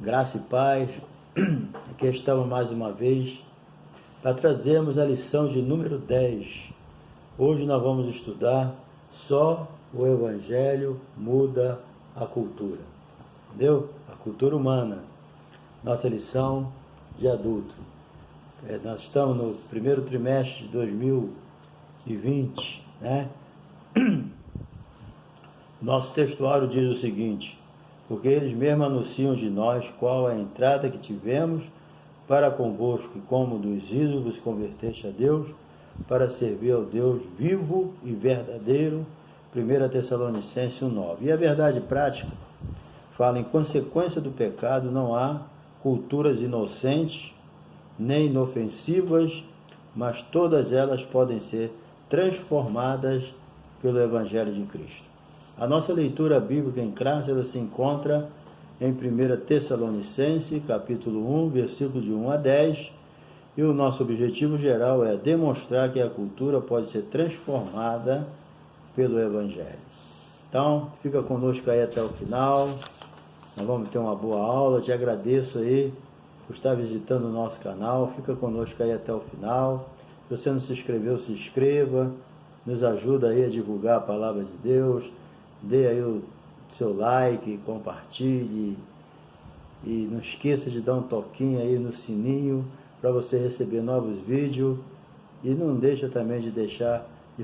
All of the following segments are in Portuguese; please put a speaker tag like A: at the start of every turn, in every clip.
A: Graça e paz. Aqui estamos mais uma vez para trazermos a lição de número 10. Hoje nós vamos estudar só o Evangelho muda a cultura. Entendeu? A cultura humana. Nossa lição de adulto. Nós estamos no primeiro trimestre de 2020, né? Nosso textuário diz o seguinte: porque eles mesmos anunciam de nós qual a entrada que tivemos para convosco, e como dos ídolos converteste a Deus, para servir ao Deus vivo e verdadeiro. 1 Tessalonicenses 1,9. E a verdade prática fala: em consequência do pecado não há culturas inocentes nem inofensivas, mas todas elas podem ser transformadas pelo Evangelho de Cristo. A nossa leitura bíblica em classe, ela se encontra em 1 Tessalonicenses, capítulo 1, versículos de 1 a 10, e o nosso objetivo geral é demonstrar que a cultura pode ser transformada pelo Evangelho. Então, fica conosco aí até o final, nós vamos ter uma boa aula. Te agradeço aí por estar visitando o nosso canal, fica conosco aí até o final. Se você não se inscreveu, se inscreva, nos ajuda aí a divulgar a palavra de Deus. Dê aí o seu like, compartilhe e não esqueça de dar um toquinho aí no sininho para você receber novos vídeos, e não deixa também de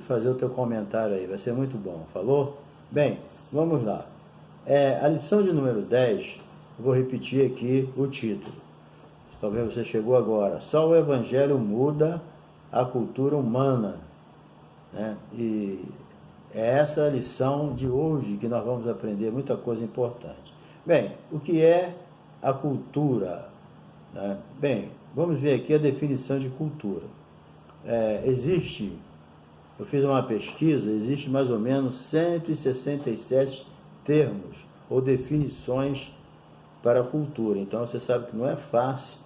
A: fazer o teu comentário aí, vai ser muito bom, falou? Bem, vamos lá. A lição de número 10, eu vou repetir aqui o título. Talvez você chegou agora. Só o Evangelho muda a cultura humana, né? E é essa a lição de hoje que nós vamos aprender muita coisa importante. Bem, o que é a cultura, né? Bem, vamos ver aqui a definição de cultura. Eu fiz uma pesquisa, existe mais ou menos 167 termos ou definições para a cultura. Então você sabe que não é fácil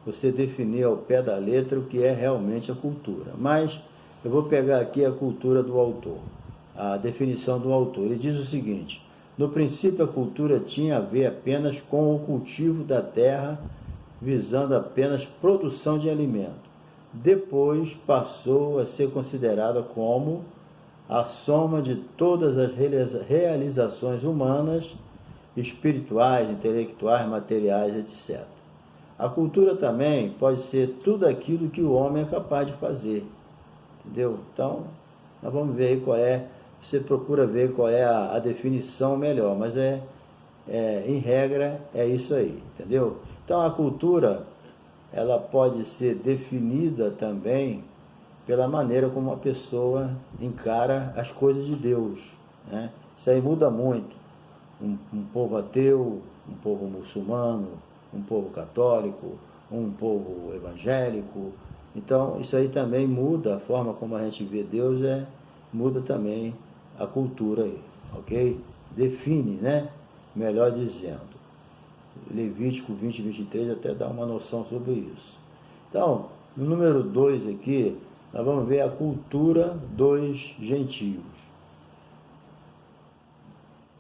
A: você definir ao pé da letra o que é realmente a cultura. Mas eu vou pegar aqui a cultura do autor. A definição do autor. Ele diz o seguinte: no princípio a cultura tinha a ver apenas com o cultivo da terra, visando apenas produção de alimento. Depois passou a ser considerada como a soma de todas as realizações humanas, espirituais, intelectuais, materiais, etc. A cultura também pode ser tudo aquilo que o homem é capaz de fazer. Entendeu? Então, nós vamos ver aí qual é. Você procura ver qual é a definição melhor, mas em regra é isso aí, entendeu? Então a cultura, ela pode ser definida também pela maneira como a pessoa encara as coisas de Deus, né? Isso aí muda muito. Um povo ateu, um povo muçulmano, um povo católico, um povo evangélico. Então isso aí também muda a forma como a gente vê Deus, muda também a cultura aí, ok? Define, né? Melhor dizendo. Levítico 20 e 23 até dá uma noção sobre isso. Então, no número 2 aqui, nós vamos ver a cultura dos gentios.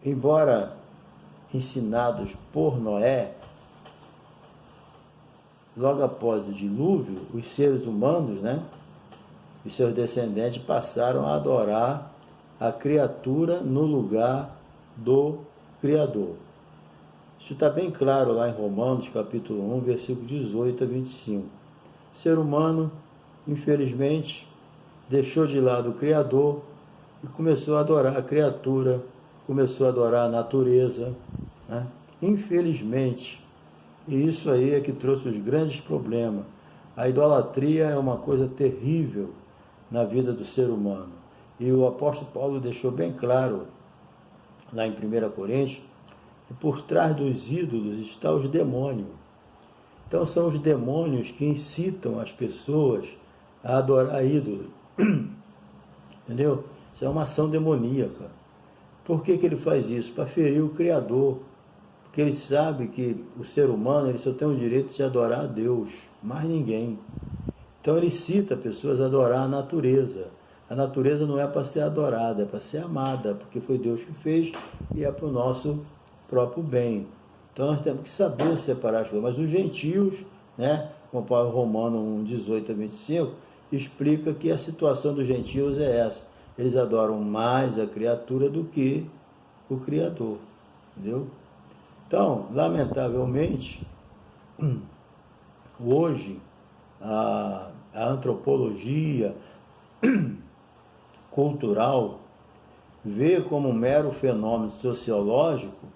A: Embora ensinados por Noé, logo após o dilúvio, os seres humanos, né, e seus descendentes passaram a adorar a criatura no lugar do Criador. Isso está bem claro lá em Romanos, capítulo 1, versículo 18 a 25. O ser humano, infelizmente, deixou de lado o Criador e começou a adorar a criatura, começou a adorar a natureza, né? Infelizmente, e isso aí é que trouxe os grandes problemas. A idolatria é uma coisa terrível na vida do ser humano. E o apóstolo Paulo deixou bem claro, lá em 1 Coríntios, que por trás dos ídolos estão os demônios. Então são os demônios que incitam as pessoas a adorar ídolos. Entendeu? Isso é uma ação demoníaca. Por que ele faz isso? Para ferir o Criador. Porque ele sabe que o ser humano ele só tem o direito de adorar a Deus, mais ninguém. Então ele incita pessoas a adorar a natureza. A natureza não é para ser adorada, é para ser amada, porque foi Deus que fez e é para o nosso próprio bem. Então nós temos que saber separar as coisas. Mas os gentios, né, como Paulo Romano 1:18-25, explica que a situação dos gentios é essa. Eles adoram mais a criatura do que o Criador. Entendeu? Então, lamentavelmente, hoje, a antropologia cultural vê como um mero fenômeno sociológico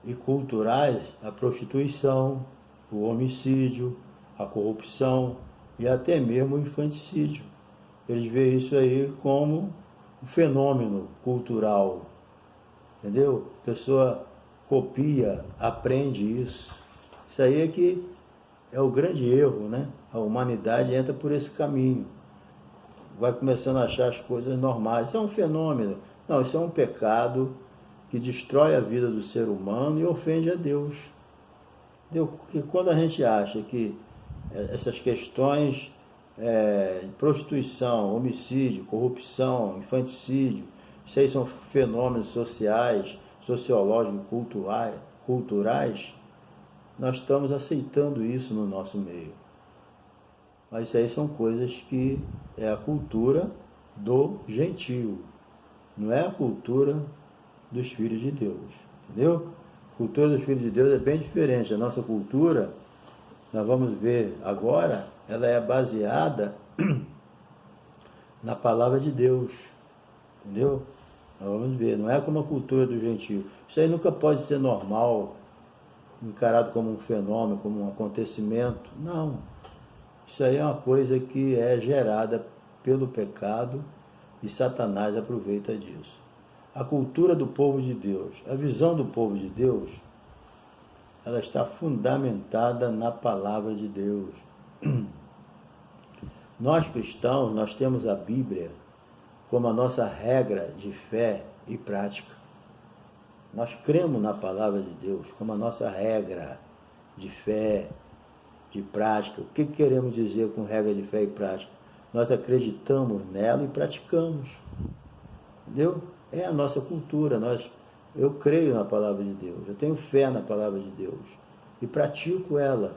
A: e culturais a prostituição, o homicídio, a corrupção e até mesmo o infanticídio. Eles veem isso aí como um fenômeno cultural, entendeu? A pessoa copia, aprende isso. Isso aí é que é o grande erro, né? A humanidade entra por esse caminho. Vai começando a achar as coisas normais. Isso é um fenômeno. Não, isso é um pecado que destrói a vida do ser humano e ofende a Deus. Porque quando a gente acha que essas questões de prostituição, homicídio, corrupção, infanticídio, isso aí são fenômenos sociais, sociológicos, culturais, nós estamos aceitando isso no nosso meio. Mas isso aí são coisas que é a cultura do gentio, não é a cultura dos filhos de Deus, entendeu? A cultura dos filhos de Deus é bem diferente. A nossa cultura, nós vamos ver agora, ela é baseada na palavra de Deus, entendeu? Nós vamos ver, não é como a cultura do gentio. Isso aí nunca pode ser normal, encarado como um fenômeno, como um acontecimento. Não. Isso aí é uma coisa que é gerada pelo pecado e Satanás aproveita disso. A cultura do povo de Deus, a visão do povo de Deus, ela está fundamentada na palavra de Deus. Nós cristãos, nós temos a Bíblia como a nossa regra de fé e prática. Nós cremos na palavra de Deus como a nossa regra de fé, de prática. O que queremos dizer com regra de fé e prática? Nós acreditamos nela e praticamos. Entendeu? É a nossa cultura. Eu creio na palavra de Deus, eu tenho fé na palavra de Deus e pratico ela.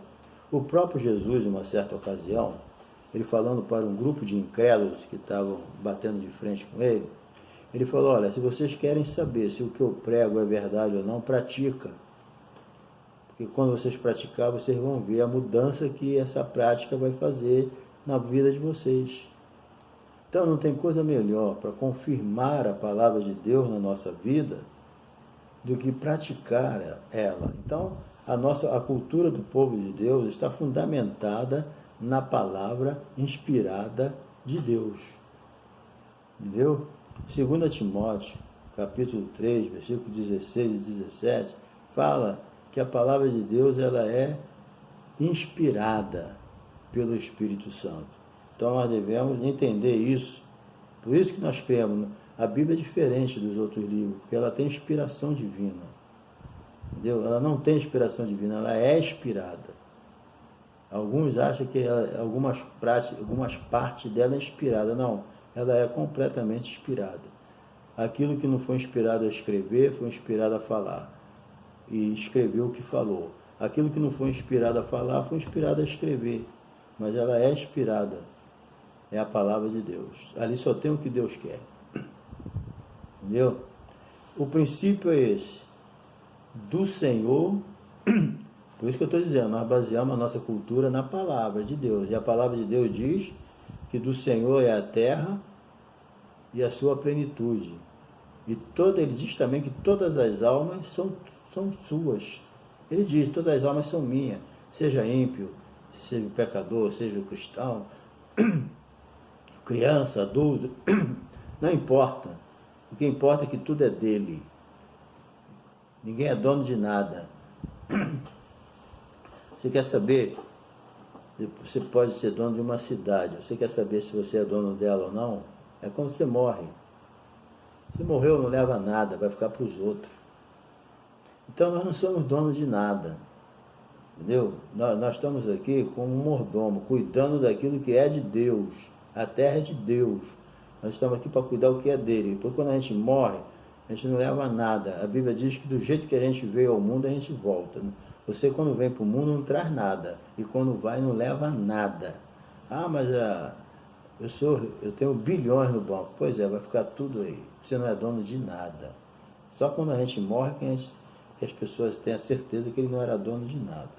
A: O próprio Jesus, em uma certa ocasião, ele falando para um grupo de incrédulos que estavam batendo de frente com ele, ele falou: olha, se vocês querem saber se o que eu prego é verdade ou não, pratica. Porque quando vocês praticar, vocês vão ver a mudança que essa prática vai fazer na vida de vocês. Então não tem coisa melhor para confirmar a palavra de Deus na nossa vida do que praticar ela. Então a cultura do povo de Deus está fundamentada na palavra inspirada de Deus. Entendeu? 2 Timóteo, capítulo 3, versículos 16 e 17, fala que a palavra de Deus ela é inspirada pelo Espírito Santo. Então nós devemos entender isso. Por isso que nós cremos. A Bíblia é diferente dos outros livros, porque ela tem inspiração divina. Entendeu? Ela não tem inspiração divina, ela é inspirada. Alguns acham que algumas partes dela é inspirada. Não, ela é completamente inspirada. Aquilo que não foi inspirado a escrever, foi inspirado a falar. E escreveu o que falou. Aquilo que não foi inspirado a falar, foi inspirado a escrever. Mas ela é inspirada. É a palavra de Deus. Ali só tem o que Deus quer. Entendeu? O princípio é esse. Do Senhor. Por isso que eu estou dizendo, nós baseamos a nossa cultura na palavra de Deus. E a palavra de Deus diz que do Senhor é a terra e a sua plenitude. E ele diz também que todas as almas são suas. Ele diz, todas as almas são minhas. Seja ímpio, seja o pecador, seja o cristão, criança, adulto, não importa. O que importa é que tudo é dele. Ninguém é dono de nada. Você quer saber? Você pode ser dono de uma cidade. Você quer saber se você é dono dela ou não? É quando você morre. Se morreu, não leva nada, vai ficar para os outros. Então nós não somos donos de nada. Entendeu? Nós estamos aqui como um mordomo, cuidando daquilo que é de Deus. A terra é de Deus. Nós estamos aqui para cuidar do que é dele. Porque quando a gente morre, A gente não leva nada. A Bíblia diz que do jeito que a gente veio ao mundo, a gente volta. Você, quando vem para o mundo, não traz nada. E quando vai, não leva nada. Ah, mas eu tenho bilhões no banco. Pois é, vai ficar tudo aí. Você não é dono de nada. Só quando a gente morre que as pessoas têm a certeza que ele não era dono de nada.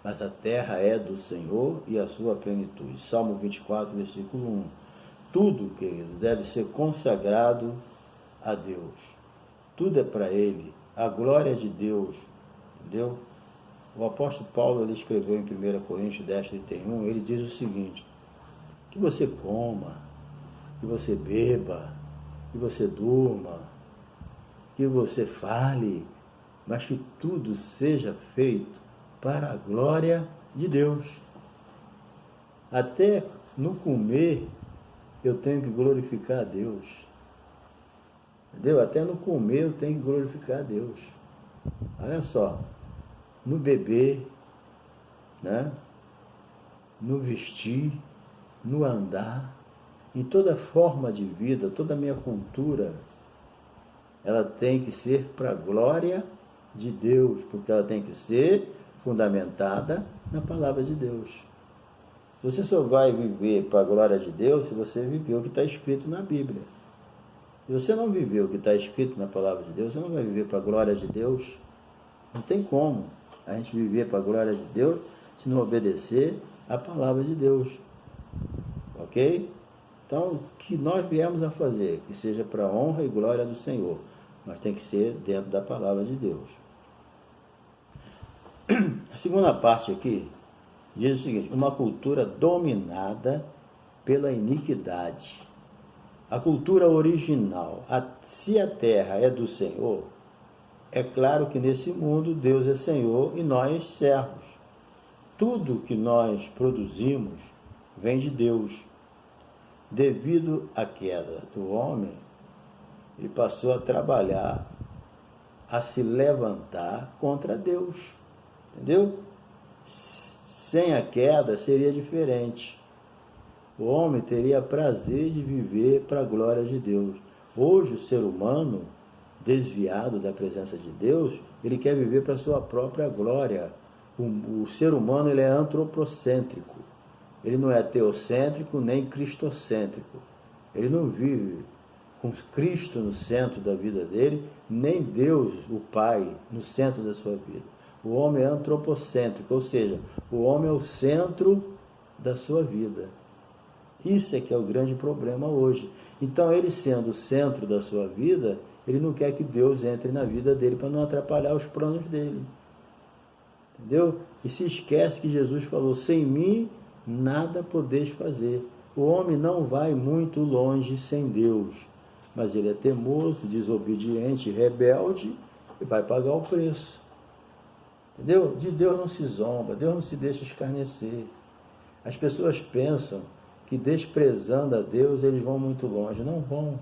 A: Mas a terra é do Senhor e a sua plenitude. Salmo 24, versículo 1. Tudo, querido, deve ser consagrado a Deus. Tudo é para Ele. A glória de Deus. Entendeu? O apóstolo Paulo, ele escreveu em 1 Coríntios 10, 31, ele diz o seguinte: que você coma, que você beba, que você durma, que você fale, mas que tudo seja feito para a glória de Deus. Até no comer, eu tenho que glorificar a Deus. Entendeu? Até no comer eu tenho que glorificar a Deus. Olha só, no beber, né? No vestir, no andar, em toda forma de vida, toda a minha cultura, ela tem que ser para a glória de Deus, porque ela tem que ser fundamentada na palavra de Deus. Você só vai viver para a glória de Deus se você viver o que está escrito na Bíblia. Se você não viver o que está escrito na palavra de Deus, você não vai viver para a glória de Deus. Não tem como a gente viver para a glória de Deus se não obedecer a palavra de Deus. Ok? Então, o que nós viemos a fazer, que seja para a honra e glória do Senhor, mas tem que ser dentro da palavra de Deus. A segunda parte aqui diz o seguinte: uma cultura dominada pela iniquidade. A cultura original, se a terra é do Senhor, é claro que nesse mundo Deus é Senhor e nós servos. Tudo que nós produzimos vem de Deus. Devido à queda do homem, ele passou a trabalhar, a se levantar contra Deus. Entendeu? Sem a queda seria diferente. O homem teria prazer de viver para a glória de Deus. Hoje o ser humano, desviado da presença de Deus, ele quer viver para a sua própria glória. O ser humano, ele é antropocêntrico. Ele não é teocêntrico nem cristocêntrico. Ele não vive com Cristo no centro da vida dele, nem Deus, o Pai, no centro da sua vida. O homem é antropocêntrico, ou seja, o homem é o centro da sua vida. Isso é que é o grande problema hoje. Então, ele sendo o centro da sua vida, ele não quer que Deus entre na vida dele para não atrapalhar os planos dele. Entendeu? E se esquece que Jesus falou: sem mim nada podeis fazer. O homem não vai muito longe sem Deus, mas ele é teimoso, desobediente, rebelde e vai pagar o preço. Entendeu? De Deus não se zomba, Deus não se deixa escarnecer. As pessoas pensam que desprezando a Deus eles vão muito longe. Não vão.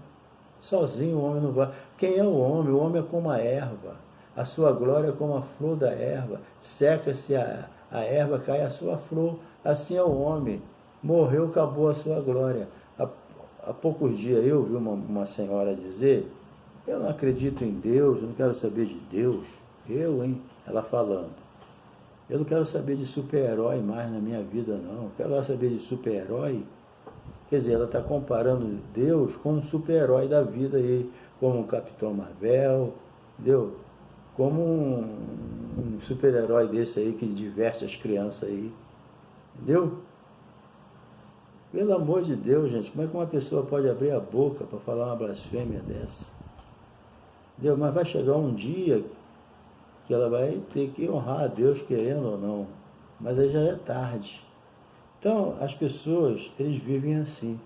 A: Sozinho o homem não vai. Quem é o homem? O homem é como a erva. A sua glória é como a flor da erva. Seca-se a erva, cai a sua flor. Assim é o homem. Morreu, acabou a sua glória. Há poucos dias eu vi uma senhora dizer: eu não acredito em Deus, eu não quero saber de Deus. Ela falando: eu não quero saber de super-herói mais na minha vida, não. Eu quero saber de super-herói. Quer dizer, ela está comparando Deus com um super-herói da vida aí, como um Capitão Marvel, entendeu? Como um super-herói desse aí que diverte as crianças aí, entendeu? Pelo amor de Deus, gente, como é que uma pessoa pode abrir a boca para falar uma blasfêmia dessa? Entendeu? Mas vai chegar um dia que ela vai ter que honrar a Deus, querendo ou não, mas aí já é tarde. Então, as pessoas, eles vivem assim.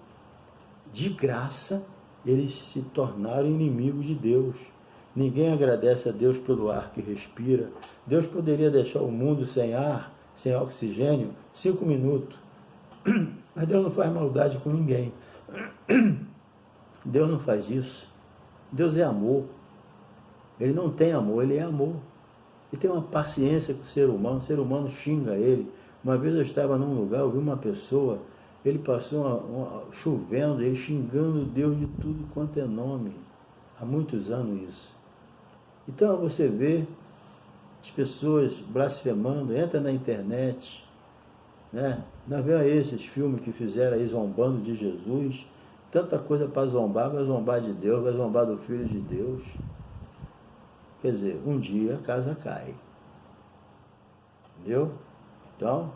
A: De graça, eles se tornaram inimigos de Deus. Ninguém agradece a Deus pelo ar que respira. Deus poderia deixar o mundo sem ar, sem oxigênio, 5 minutos. Mas Deus não faz maldade com ninguém. Deus não faz isso. Deus é amor. Ele não tem amor, ele é amor. Ele tem uma paciência com o ser humano xinga ele. Uma vez eu estava num lugar, eu vi uma pessoa, ele passou chovendo, ele xingando Deus de tudo quanto é nome. há muitos anos isso. Então você vê as pessoas blasfemando, entra na internet, né? Nós vemos aí esses filmes que fizeram aí zombando de Jesus, tanta coisa para zombar, vai zombar de Deus, vai zombar do Filho de Deus. Quer dizer, um dia a casa cai. Entendeu? Então,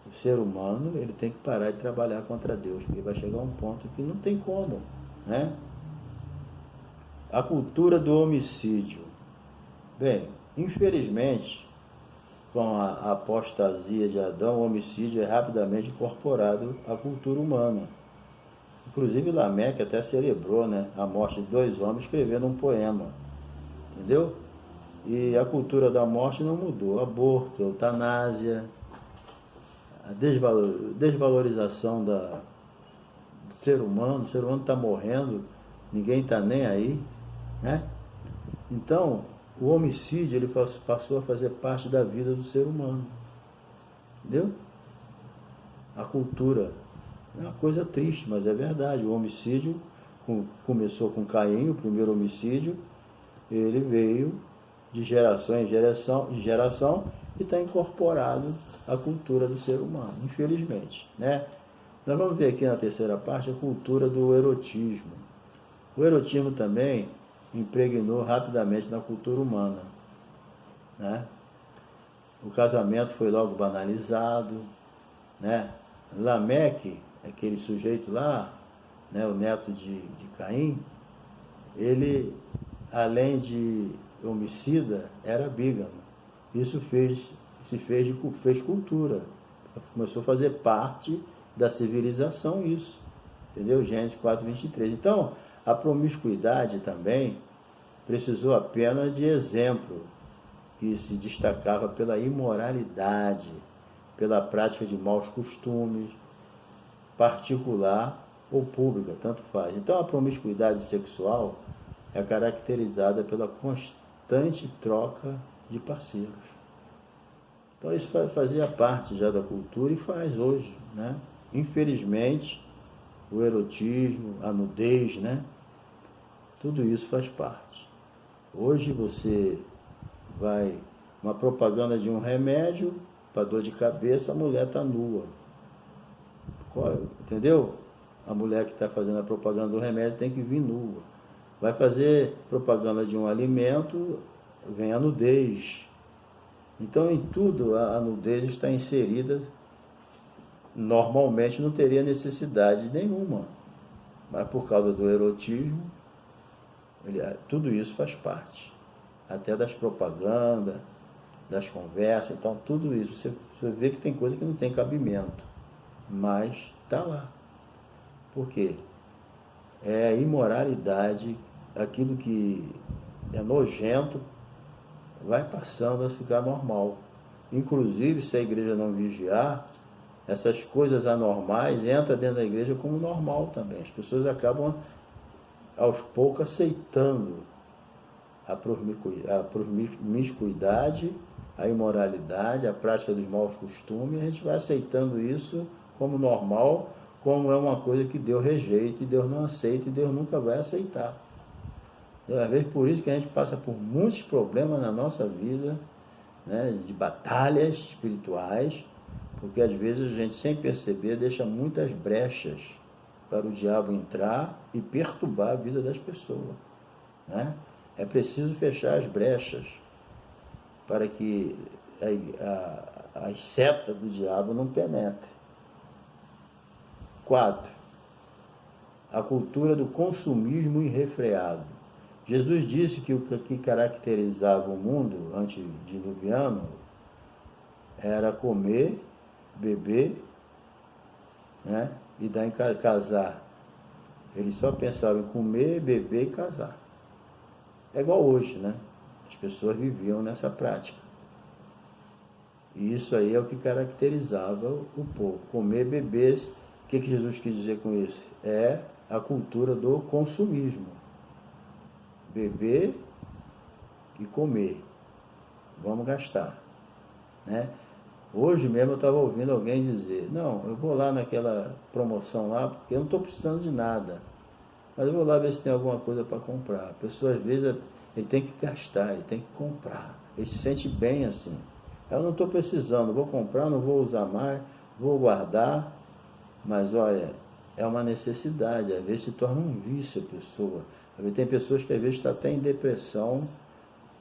A: o ser humano, ele tem que parar de trabalhar contra Deus, porque vai chegar um ponto que não tem como, né? A cultura do homicídio. Bem, infelizmente, com a apostasia de Adão, o homicídio é rapidamente incorporado à cultura humana. Inclusive Lameque até celebrou, né, a morte de 2 homens escrevendo um poema. Entendeu? E a cultura da morte não mudou. Aborto, eutanásia, a desvalorização do ser humano. O ser humano está morrendo, ninguém está nem aí, né? Então, o homicídio ele passou a fazer parte da vida do ser humano. Entendeu? A cultura é uma coisa triste, mas é verdade. O homicídio começou com Caim, o primeiro homicídio. Ele veio de geração em geração e está incorporado à cultura do ser humano, infelizmente, né? Nós vamos ver aqui na terceira parte a cultura do erotismo. O erotismo também impregnou rapidamente na cultura humana, né? O casamento foi logo banalizado, né? Lameque, aquele sujeito lá, né, o neto de Caim, ele, além de homicida, era bígamo. Isso fez cultura. Começou a fazer parte da civilização isso. Entendeu? Gênesis 4:23. Então, a promiscuidade também precisou apenas de exemplo, que se destacava pela imoralidade, pela prática de maus costumes, particular ou pública, tanto faz. Então, a promiscuidade sexual é caracterizada pela constante troca de parceiros. Então, isso fazia parte já da cultura e faz hoje, né? Infelizmente, o erotismo, a nudez, né? Tudo isso faz parte. Hoje você vai, uma propaganda de um remédio para dor de cabeça, a mulher está nua. Entendeu? A mulher que está fazendo a propaganda do remédio tem que vir nua. Vai fazer propaganda de um alimento, vem a nudez. Então, em tudo, a nudez está inserida. Normalmente não teria necessidade nenhuma, mas por causa do erotismo, tudo isso faz parte, até das propagandas, das conversas. Então tudo isso, você vê que tem coisa que não tem cabimento, mas está lá. Por quê? É a imoralidade, aquilo que é nojento vai passando a ficar normal. Inclusive, se a igreja não vigiar, essas coisas anormais entram dentro da igreja como normal também. As pessoas acabam, aos poucos, aceitando a promiscuidade, a imoralidade, a prática dos maus costumes. A gente vai aceitando isso como normal, como é uma coisa que Deus rejeita, e Deus não aceita, e Deus nunca vai aceitar. Às vezes, por isso que a gente passa por muitos problemas na nossa vida, né, de batalhas espirituais, porque às vezes a gente, sem perceber, deixa muitas brechas para o diabo entrar e perturbar a vida das pessoas, né? É preciso fechar as brechas para que as setas do diabo não penetrem. 4. A cultura do consumismo irrefreado. Jesus disse que o que caracterizava o mundo antediluviano era comer, beber, né, e dar em casar. Ele só pensava em comer, beber e casar. É igual hoje, né? As pessoas viviam nessa prática. E isso aí é o que caracterizava o povo. Comer, beber. O que Jesus quis dizer com isso? É a cultura do consumismo. Beber e comer. Vamos gastar, né? Hoje mesmo eu estava ouvindo alguém dizer: não, eu vou lá naquela promoção lá porque eu não estou precisando de nada. mas eu vou lá ver se tem alguma coisa para comprar. A pessoa, às vezes, ele tem que gastar, ele tem que comprar. Ele se sente bem assim. Eu não estou precisando, vou comprar, não vou usar mais, vou guardar, mas olha, é uma necessidade, às vezes se torna um vício a pessoa. Às vezes tem pessoas que às vezes estão até em depressão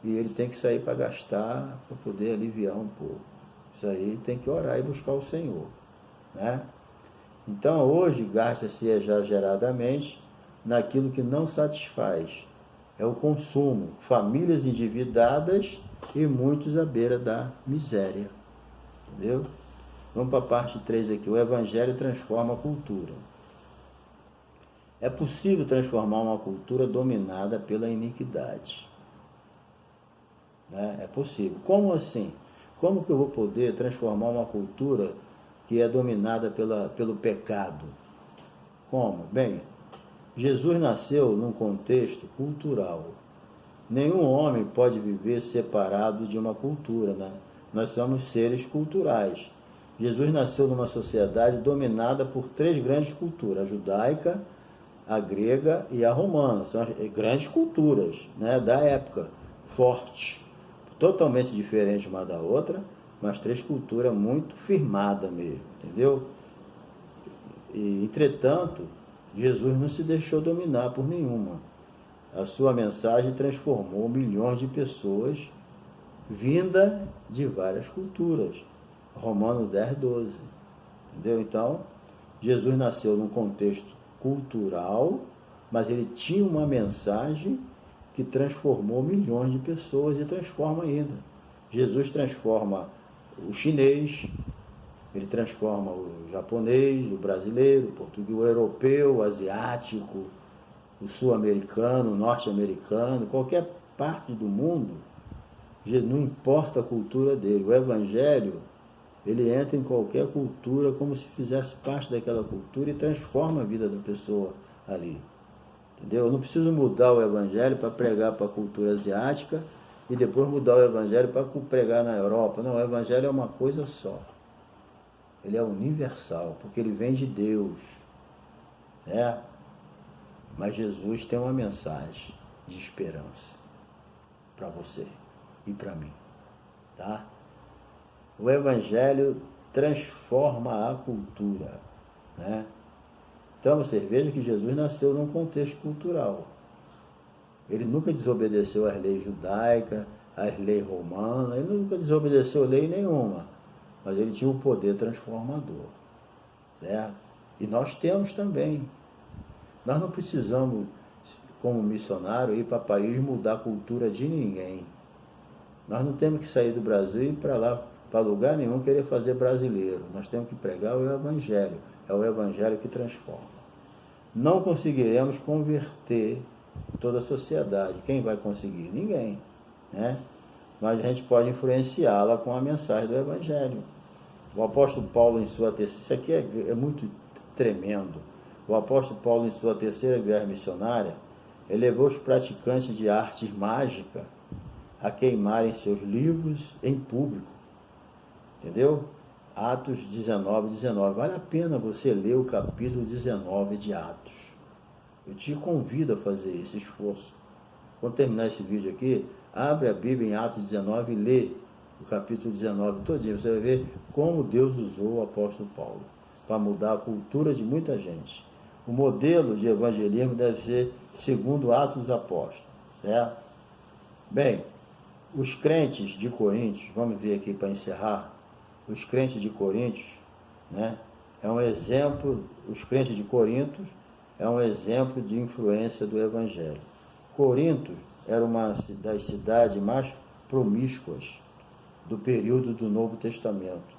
A: e ele tem que sair para gastar, para poder aliviar um pouco. Isso aí tem que orar e buscar o Senhor, né? Então hoje gasta-se exageradamente naquilo que não satisfaz. É o consumo, famílias endividadas e muitos à beira da miséria. Entendeu? Vamos para a parte 3 aqui. O Evangelho transforma a cultura. É possível transformar uma cultura dominada pela iniquidade. Né? É possível. Como assim? Como que eu vou poder transformar uma cultura que é dominada pelo pecado? Como? Bem, Jesus nasceu num contexto cultural. Nenhum homem pode viver separado de uma cultura, né? Nós somos seres culturais. Jesus nasceu numa sociedade dominada por 3 grandes culturas, a judaica, a grega e a romana. São as grandes culturas, né, da época, fortes, totalmente diferentes uma da outra, mas 3 culturas muito firmadas mesmo, entendeu? E, entretanto, Jesus não se deixou dominar por nenhuma. A sua mensagem transformou milhões de pessoas vinda de várias culturas. Romanos 10, 12. Entendeu? Então, Jesus nasceu num contexto cultural, mas ele tinha uma mensagem que transformou milhões de pessoas e transforma ainda. Jesus transforma o chinês, ele transforma o japonês, o brasileiro, o português, o europeu, o asiático, o sul-americano, o norte-americano, qualquer parte do mundo, não importa a cultura dele. O Evangelho, ele entra em qualquer cultura como se fizesse parte daquela cultura e transforma a vida da pessoa ali. Entendeu? Eu não preciso mudar o Evangelho para pregar para a cultura asiática e depois mudar o Evangelho para pregar na Europa. Não, o Evangelho é uma coisa só. Ele é universal, porque ele vem de Deus. Né? Mas Jesus tem uma mensagem de esperança para você e para mim. Tá? O Evangelho transforma a cultura. Né? Então você veja que Jesus nasceu num contexto cultural. Ele nunca desobedeceu às leis judaicas, às leis romanas, ele nunca desobedeceu lei nenhuma, mas ele tinha um poder transformador. Certo? E nós temos também. Nós não precisamos, como missionário, ir para país mudar a cultura de ninguém. Nós não temos que sair do Brasil e ir para lá, para lugar nenhum, querer fazer brasileiro. Nós temos que pregar o Evangelho. É o Evangelho que transforma. Não conseguiremos converter toda a sociedade. Quem vai conseguir? Ninguém. Né? Mas a gente pode influenciá-la com a mensagem do Evangelho. O apóstolo Paulo, em sua terceira... Isso aqui é muito tremendo. O apóstolo Paulo, em sua terceira viagem missionária, elevou os praticantes de artes mágicas a queimarem seus livros em público. Entendeu? Atos 19, 19. Vale a pena você ler o capítulo 19 de Atos. Eu te convido a fazer esse esforço. Quando terminar esse vídeo aqui, abre a Bíblia em Atos 19 e lê o capítulo 19 todinho. Você vai ver como Deus usou o apóstolo Paulo para mudar a cultura de muita gente. O modelo de evangelismo deve ser segundo Atos dos Apóstolos. Certo? Bem, os crentes de Coríntios, vamos ver aqui para encerrar, os crentes de Coríntios, né, é um exemplo, os crentes de Corinto é um exemplo de influência do Evangelho. Corinto era uma das cidades mais promíscuas do período do Novo Testamento.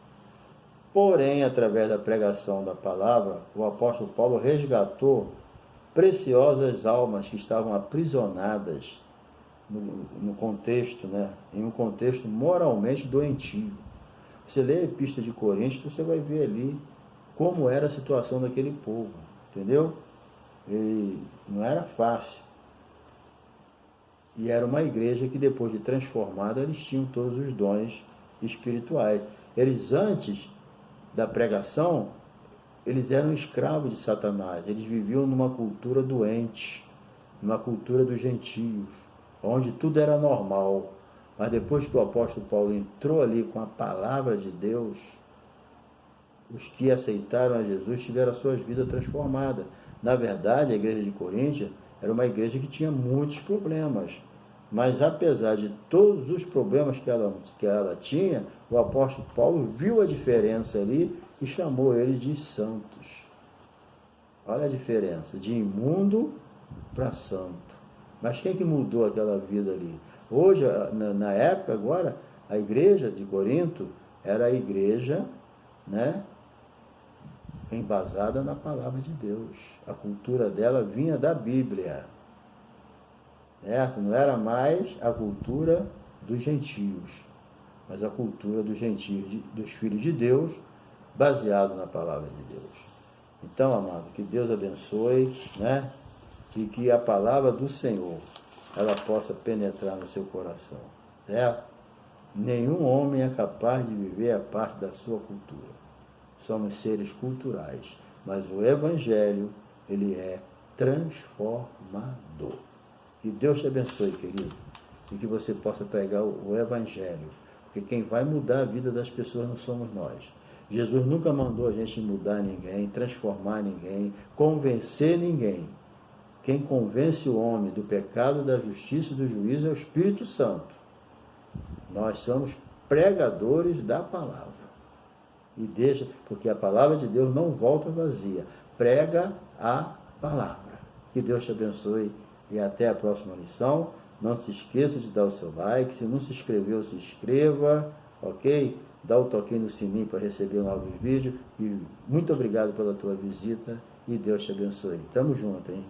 A: Porém, através da pregação da palavra, o apóstolo Paulo resgatou preciosas almas que estavam aprisionadas no contexto, né, em um contexto moralmente doentio. Você lê a Epístola de Coríntios, você vai ver ali como era a situação daquele povo, entendeu? E não era fácil. E era uma igreja que depois de transformada, eles tinham todos os dons espirituais. Eles antes da pregação, eles eram escravos de Satanás, eles viviam numa cultura doente, numa cultura dos gentios, onde tudo era normal. Mas depois que o apóstolo Paulo entrou ali com a palavra de Deus, os que aceitaram a Jesus tiveram as suas vidas transformadas. Na verdade, a igreja de Coríntia era uma igreja que tinha muitos problemas. Mas apesar de todos os problemas que ela tinha, o apóstolo Paulo viu a diferença ali e chamou eles de santos. Olha a diferença, de imundo para santo. Mas quem que mudou aquela vida ali? Hoje, na época agora, a igreja de Corinto era a igreja, né, embasada na palavra de Deus. A cultura dela vinha da Bíblia. Certo? Não era mais a cultura dos gentios, mas a cultura dos gentios, dos filhos de Deus, baseado na palavra de Deus. Então, amado, que Deus abençoe, né? E que a palavra do Senhor, ela possa penetrar no seu coração, certo? Nenhum homem é capaz de viver a parte da sua cultura. Somos seres culturais, mas o Evangelho, ele é transformador. Que Deus te abençoe, querido, e que você possa pregar o Evangelho, porque quem vai mudar a vida das pessoas não somos nós. Jesus nunca mandou a gente mudar ninguém, transformar ninguém, convencer ninguém. Quem convence o homem do pecado, da justiça e do juízo é o Espírito Santo. Nós somos pregadores da palavra. E deixa, porque a palavra de Deus não volta vazia. Prega a palavra. Que Deus te abençoe e até a próxima lição. Não se esqueça de dar o seu like. Se não se inscreveu, se inscreva, ok? Dá o toquinho no sininho para receber novos vídeos. E muito obrigado pela tua visita e Deus te abençoe. Tamo junto, hein?